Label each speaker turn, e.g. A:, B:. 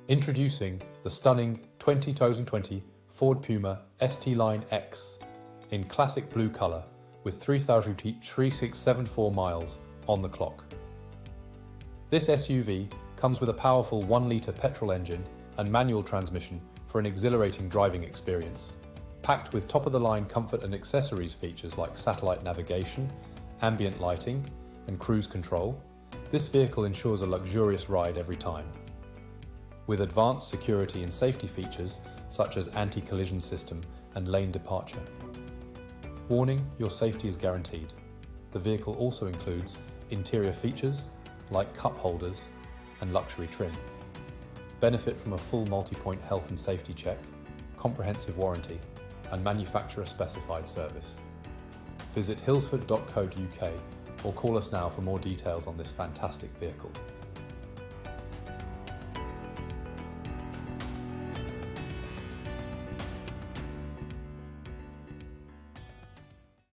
A: Introducing the stunning 2020 Ford Puma ST-Line X in classic blue colour with 3,3674 miles on the clock. This SUV comes with a powerful 1-litre petrol engine and manual transmission for an exhilarating driving experience. Packed with top-of-the-line comfort and accessories features like satellite navigation, ambient lighting, and cruise control, this vehicle ensures a luxurious ride every time. With advanced security and safety features such as anti-collision system and lane departure. Warning, your safety is guaranteed. The vehicle also includes interior features like cup holders and luxury trim. Benefit from a full multi-point health and safety check, comprehensive warranty, and manufacturer-specified service. Visit hillsford.co.uk or call us now for more details on this fantastic vehicle.